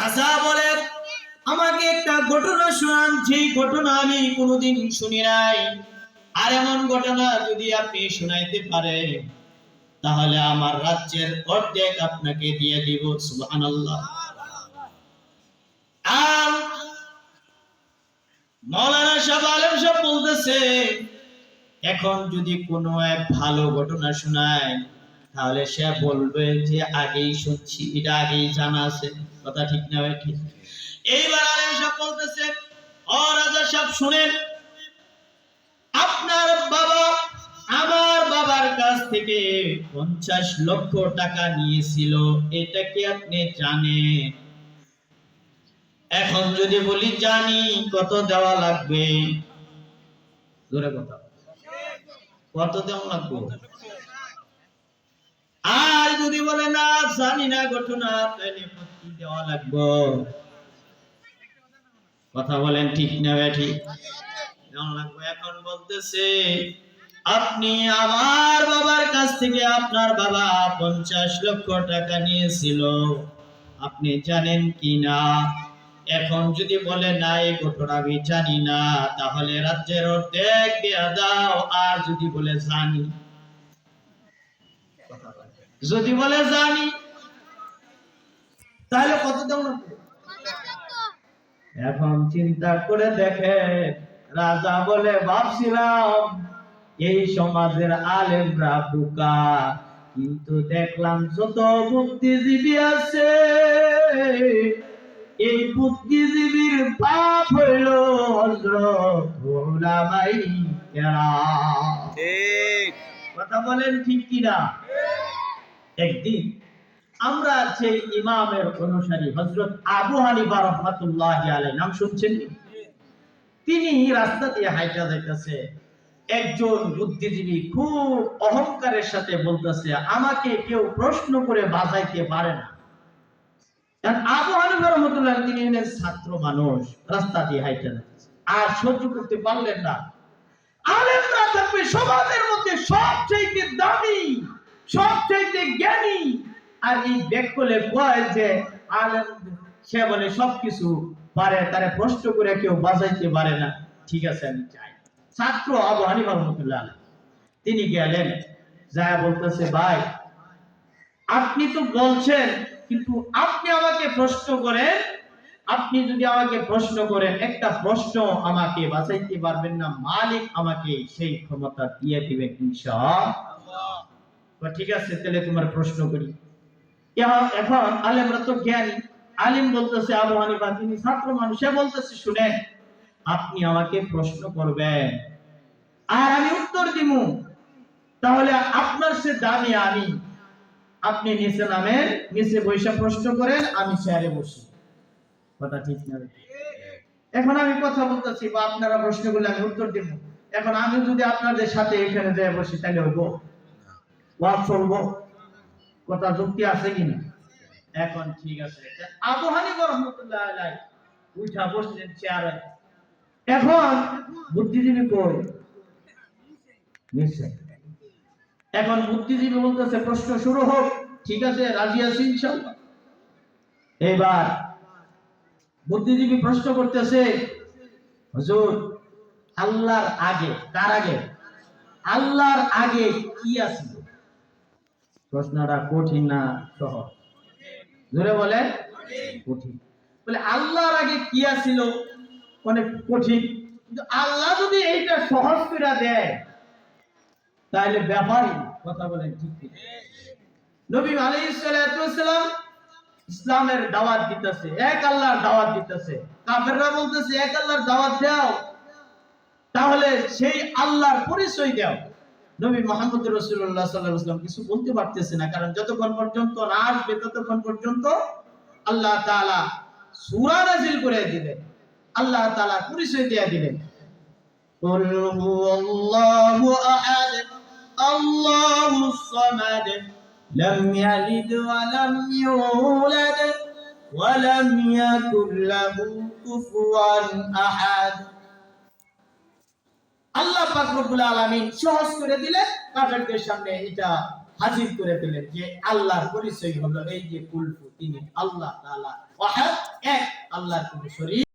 রাজা বলে, আমাকে একটা ঘটনা শোনান, যে ঘটনা আমি কোনোদিন শুনি নাই। আর এমন ঘটনা যদি আপনি শোনাইতে পারেন, তাহলে আমার রাজ্যের অর্ধেক আপনাকে দিয়ে দিব। সুবহানাল্লাহ। আর মাওলানা সাহেব, আলেম সাহেব বলতেছে, এখন যদি কোনো এক ভালো ঘটনা শোনায়, তাহলে সে বলবে যে আগেই শুনছি, এটা আগেই জানা আছে। কথা ঠিক না ভাই? ঠিক। এইবার আলেম সাহেব বলতেছে, ও রাজা সাহেব শুনেন, আপনার বাবা আমার বাবার কাছ থেকে 50 লক্ষ টাকা নিয়েছিল, এটা কি আপনি জানেন? এখন যদি বলি জানি, কত দেওয়া লাগবে? জোরে কথা, কত দেওয়া লাগবে? আর যদি বলে না জানি না ঘটনা, তাহলে কি দেওয়া লাগবে? কথা বলেন ঠিক না ঠিক? দেওয়া লাগবে। এখন বলতেছে, আপনি আমার বাবার কাছ থেকে আপনার বাবা 50 লক্ষ টাকা নিয়েছিল, আপনি জানেন কি না? এখন যদি বলে না এই ঘটনা আমি জানি না, তাহলে রাজ্যের অর্ধেক দিয়ে দাও। আর যদি বলে জানি, যদি বলে জানি, তাহলে কত দাও লাগবে? এখন চিন্তা করে দেখে, রাজা বলে, ভাবছিলাম এই সমাজের আলেমরা বোকা, কিন্তু দেখলাম যত বুদ্ধিজীবী আছে, এই বুদ্ধিজীবীর বাপ হইল হযরত উলামায়ে কেরাম। ঠিক কথা বলেন ঠিক কিনা? একদিন আমরা যে ইমামের অনুসারী হযরত আবু হানিফা রাহমাতুল্লাহি আলাইহি, নাম শুনছেন? তিনি রাস্তা দিয়ে হাঁটা যাইতেছে, একজন বুদ্ধিজীবী খুব অহংকারের সাথে বলতেছে, আমাকে কেউ প্রশ্ন করে বাজাইতে পারে না। কারণ আবু হানিফা রাহমাতুল্লাহ তিনি ছাত্র মানুষ, রাস্তা দিয়ে হাঁটা যাচ্ছে, আর সহ্য করতে পারলেন না। আলেমরা থাকবে সমাজের মধ্যে সবচেয়ে দামি, সবচেয়ে জ্ঞানী, আর এই ব্যাকলে কয় যে আলেম, সে বলে সবকিছু পারে, তারে প্রশ্ন করে কেউ বাজাইতে পারে না। ঠিক আছে, আমি চাই। ছাত্র আবু হানিফা রাহমাতুল্লাহ আলাইহি তিনি গেলেন, যায় বলতেছে, ভাই আপনি তো বলছেন, কিন্তু আপনি আমাকে প্রশ্ন করেন। আপনি যদি আমাকে প্রশ্ন করেন, একটা প্রশ্ন আমাকে বাঁচাইতে পারবেন না, মালিক আমাকে সেই ক্ষমতা দিয়ে দিবেন ইনশাআল্লাহ। ঠিক আছে, তাহলে তোমার প্রশ্ন করি। এখন আলেমরা তো জ্ঞানী, আলিম বলতেছে, আবু হানিফা তিনি ছাত্র মানুষ, সে বলতেছে, শুনেন, আপনি আমাকে প্রশ্ন করবেন আর আমি উত্তর দিব, তাহলে আপনার সে দামি আমি। আপনি নিচে নামেন, নিচে বসে প্রশ্ন করেন, আমি চেয়ারে বসি। কথা ঠিক না? এখন আমি কথা বলতেছি বা আপনারা প্রশ্ন করলে আমি উত্তর দেব। এখন আমি যদি আপনাদের সাথে এখানে যেয়ে বসি, তাহলে হইব? ওয়াজ চলবো? কথা যুক্তি আছে কিনা? এখন ঠিক আছে, আবু হানিফা রাহমাতুল্লাহ আলাইহি উঠা বসলেন চেয়ারে। এখন বুদ্ধিজীবী কই? নিচে। এখন বুদ্ধিজীবী বলতেছে, প্রশ্ন শুরু হোক। ঠিক আছে, রাজি আছি ইনশাআল্লাহ। এবার বুদ্ধিজীবী প্রশ্ন করতেছে, হুজুর, আল্লাহর আগে, কার আগে? আল্লাহর আগে কি আছিল? প্রশ্নটা কঠিন না সহজ? জোরে বলে কঠিন। বলে আল্লাহর আগে কি আছিল, অনেক কঠিন। কিন্তু আল্লাহ যদি এইটা সহজ করে দেয়, তাহলে ব্যাপারই। কথা বলেন ঠিক ঠিক? নবী আলাইহিস সালাতু ওয়াস সালাম ইসলামের দাওয়াত দিতেছে, এক আল্লাহর দাওয়াত দিতেছে। কাফেররা বলতেছে, এক আল্লাহর দাওয়াত দাও, তাহলে সেই আল্লাহর পরিচয় দাও। নবী মুহাম্মদ রাসূলুল্লাহ সাল্লাল্লাহু আলাইহি ওয়াসাল্লাম কিছু বলতে পারতেছে না, কারণ যতক্ষণ পর্যন্ত না আসবে ততক্ষণ পর্যন্ত আল্লাহ তাআলা সূরা নাযিল করে দিবেন, আল্লাহ তাআলা পরিচয় দিয়ে দিবেন। কুল হুয়াল্লাহু আহাদ আল্লাহুস সামাদ লাম ইয়ালিদ ওয়া লাম ইউলাদ ওয়া লাম ইয়াকুল লাহু কুফুয়ান আহাদ। আল্লাহ পাক রব্বুল আলামিন সহজ করে দিলেন, কাফেরদের সামনে এটা হাজির করে দিলেন যে আল্লাহর পরিচয় হলো এই যে কুল, তিনি আল্লাহ তাআলা ওয়াহাদ, আল্লাহর কোনো শরীক